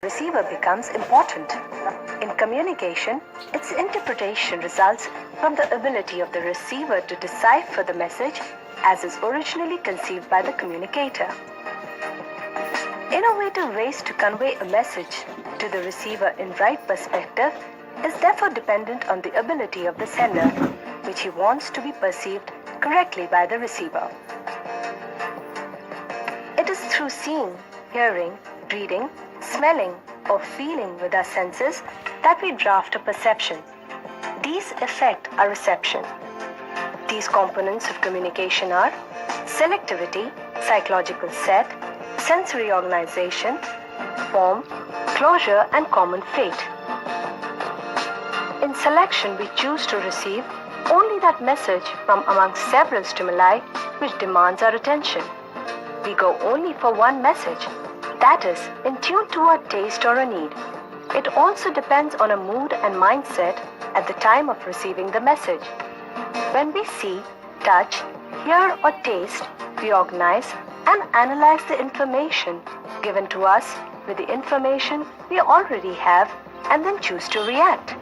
receiver becomes important. In communication, its interpretation results from the ability of the receiver to decipher the message as is originally conceived by the communicator. Innovative ways to convey a message to the receiver in right perspective is therefore dependent on the ability of the sender, which he wants to be perceived correctly by the receiver. It is through seeing, hearing, reading, smelling, or feeling with our senses that we draft a perception. These affect our reception. These components of communication are selectivity, psychological set, sensory organization, form, closure, and common fate. In selection, we choose to receive only that message from among several stimuli which demands our attention. We go only for one message, that is, in tune to our taste or a need. It also depends on a mood and mindset at the time of receiving the message. When we see, touch, hear, or taste, we organize and analyze the information given to us with the information we already have and then choose to react.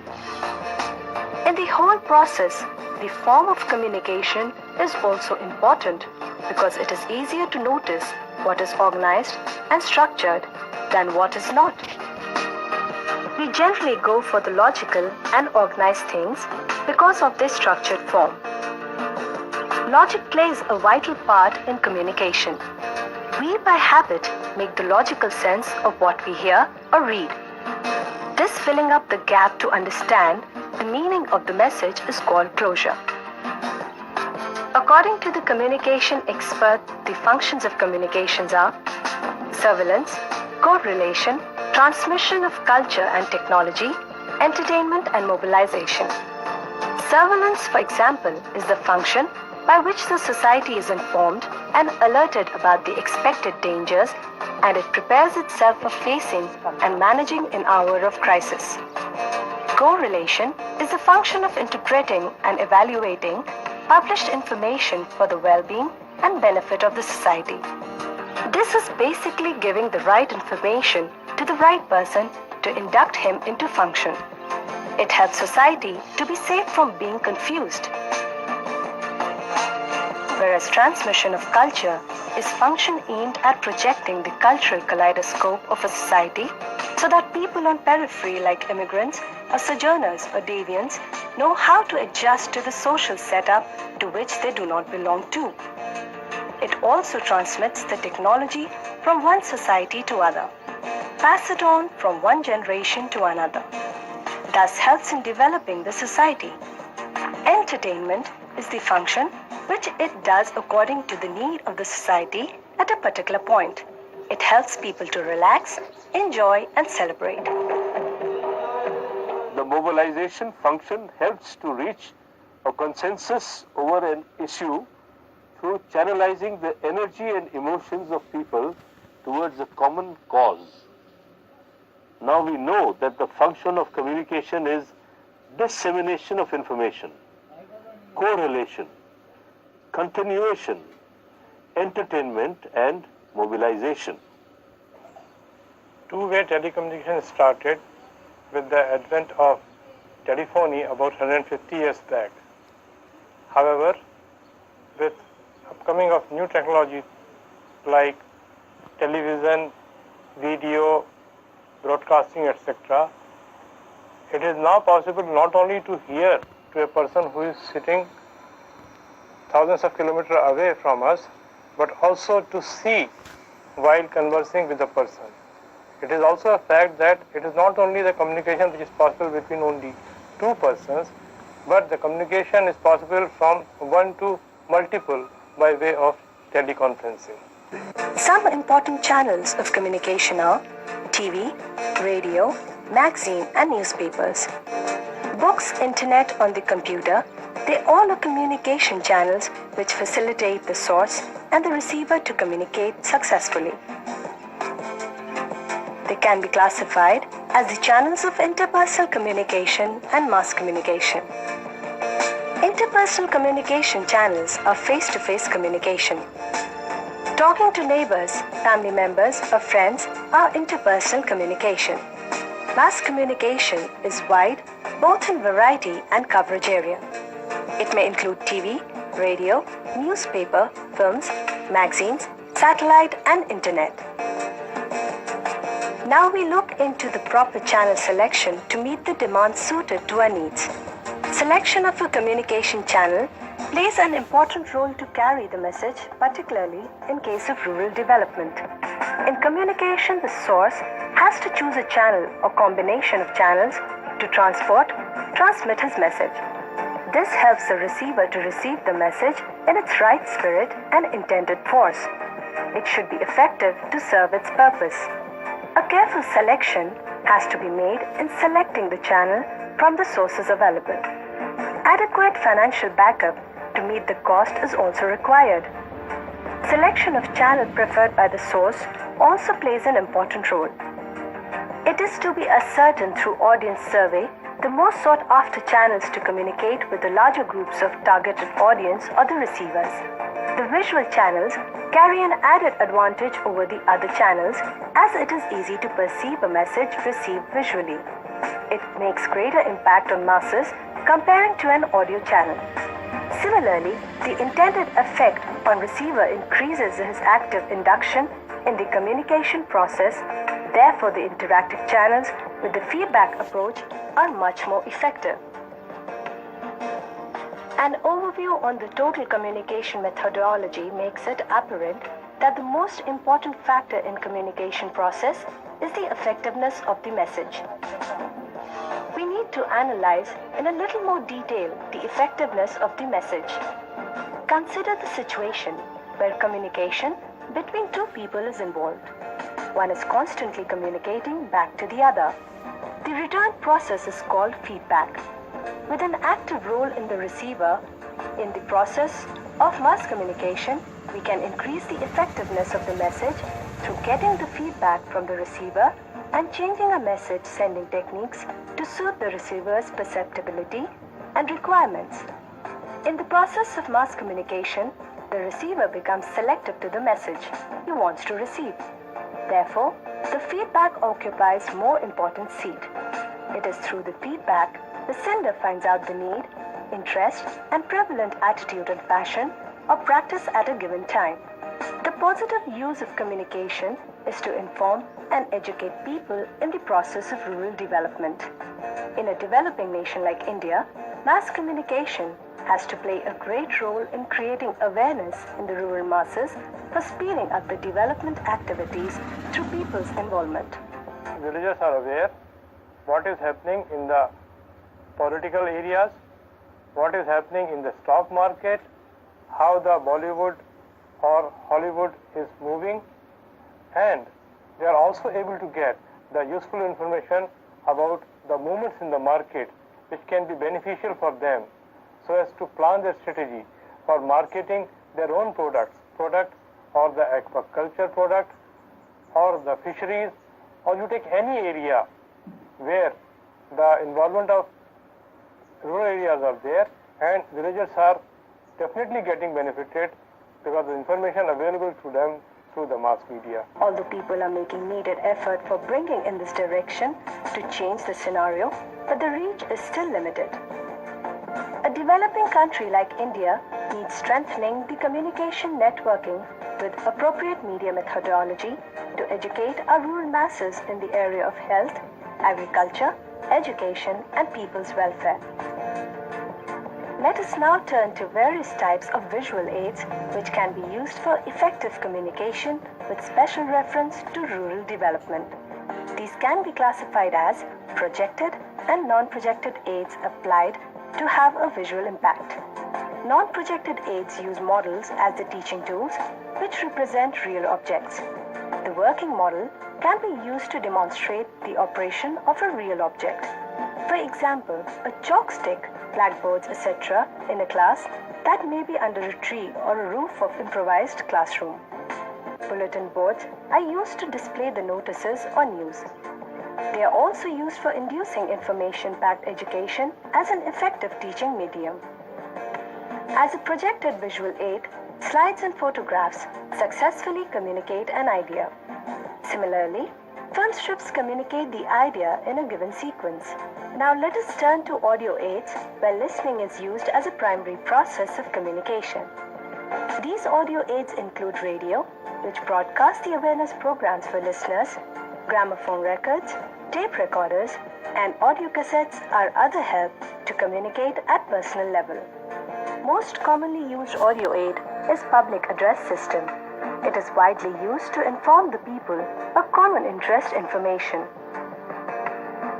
In the whole process, the form of communication is also important because it is easier to notice what is organized and structured than what is not. We generally go for the logical and organized things because of their structured form. Logic plays a vital part in communication. We, by habit, make the logical sense of what we hear or read. This filling up the gap to understand the meaning of the message is called closure. According to the communication expert, the functions of communications are surveillance, correlation, transmission of culture and technology, entertainment and mobilization. Surveillance, for example, is the function by which the society is informed and alerted about the expected dangers, and it prepares itself for facing and managing an hour of crisis. Correlation is the function of interpreting and evaluating published information for the well-being and benefit of the society. This is basically giving the right information to the right person to induct him into function. It helps society to be safe from being confused. Whereas transmission of culture is function aimed at projecting the cultural kaleidoscope of a society so that people on periphery like immigrants or sojourners or deviants know how to adjust to the social setup to which they do not belong to. It also transmits the technology from one society to other, pass it on from one generation to another, thus helps in developing the society. Entertainment is the function which it does according to the need of the society at a particular point. It helps people to relax, enjoy, and celebrate. The mobilization function helps to reach a consensus over an issue through channelizing the energy and emotions of people towards a common cause. Now we know that the function of communication is dissemination of information, correlation, continuation, entertainment, and mobilization. Two-way telecommunication started with the advent of telephony about 150 years back. However, with upcoming of new technology like television, video, broadcasting, etc., it is now possible not only to hear to a person who is sitting thousands of kilometers away from us, but also to see while conversing with the person. It is also a fact that it is not only the communication which is possible between only two persons, but the communication is possible from one to multiple by way of teleconferencing. Some important channels of communication are TV, radio, magazine, and newspapers. Books, internet, on the computer, they all are communication channels which facilitate the source and the receiver to communicate successfully. They can be classified as the channels of interpersonal communication and mass communication. Interpersonal communication channels are face-to-face communication. Talking to neighbors, family members, or friends are interpersonal communication. Mass communication is wide, both in variety and coverage area. It may include TV, radio, newspaper, films, magazines, satellite, and internet. Now we look into the proper channel selection to meet the demands suited to our needs. Selection of a communication channel plays an important role to carry the message, particularly in case of rural development. In communication, the source has to choose a channel or combination of channels to transmit his message. This helps the receiver to receive the message in its right spirit and intended force. It should be effective to serve its purpose. A careful selection has to be made in selecting the channel from the sources available. Adequate financial backup to meet the cost is also required. Selection of channel preferred by the source also plays an important role. It is to be ascertained through audience survey the most sought after channels to communicate with the larger groups of targeted audience or the receivers. The visual channels carry an added advantage over the other channels as it is easy to perceive a message received visually. It makes greater impact on masses comparing to an audio channel. Similarly, the intended effect on receiver increases his active induction in the communication process. Therefore, the interactive channels with the feedback approach are much more effective. An overview on the total communication methodology makes it apparent that the most important factor in communication process is the effectiveness of the message. We need to analyze in a little more detail the effectiveness of the message. Consider the situation where communication between two people is involved. One is constantly communicating back to the other. The return process is called feedback. With an active role in the receiver, in the process of mass communication, we can increase the effectiveness of the message through getting the feedback from the receiver and changing a message sending techniques to suit the receiver's perceptibility and requirements. In the process of mass communication, the receiver becomes selective to the message he wants to receive. Therefore, the feedback occupies more important seat. It is through the feedback the sender finds out the need, interest, and prevalent attitude and passion or practice at a given time. The positive use of communication is to inform and educate people in the process of rural development. In a developing nation like India, mass communication has to play a great role in creating awareness in the rural masses for speeding up the development activities through people's involvement. Villagers are aware what is happening in the political areas, what is happening in the stock market, how the Bollywood or Hollywood is moving, and they are also able to get the useful information about the movements in the market which can be beneficial for them so as to plan their strategy for marketing their own product or the aquaculture product or the fisheries, or you take any area where the involvement of rural areas are there, and villagers are definitely getting benefited because the information available to them through the mass media. Although people are making needed effort for bringing in this direction to change the scenario, but the reach is still limited. A developing country like India needs strengthening the communication networking with appropriate media methodology to educate our rural masses in the area of health, agriculture, education, and people's welfare. Let us now turn to various types of visual aids which can be used for effective communication with special reference to rural development. These can be classified as projected and non-projected aids applied to have a visual impact. Non-projected aids use models as the teaching tools which represent real objects. The working model can be used to demonstrate the operation of a real object. For example, a chalk stick, blackboards, etc. in a class that may be under a tree or a roof of improvised classroom. Bulletin boards are used to display the notices or news. They are also used for inducing information-packed education as an effective teaching medium. As a projected visual aid, Slides and photographs successfully communicate an idea. Similarly, film strips communicate the idea in a given sequence. Now let us turn to audio aids where listening is used as a primary process of communication. These audio aids include radio, which broadcasts the awareness programs for listeners, gramophone records, tape recorders, and audio cassettes are other help to communicate at personal level. Most commonly used audio aid is public address system. It is widely used to inform the people of common interest information.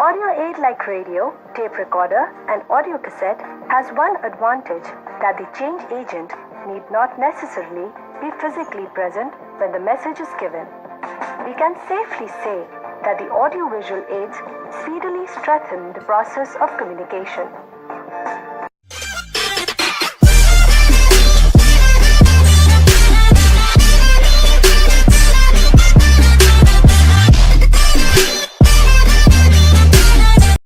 Audio aid like radio, tape recorder, and audio cassette has one advantage that the change agent need not necessarily be physically present when the message is given. We can safely say that the audio-visual aids speedily strengthen the process of communication.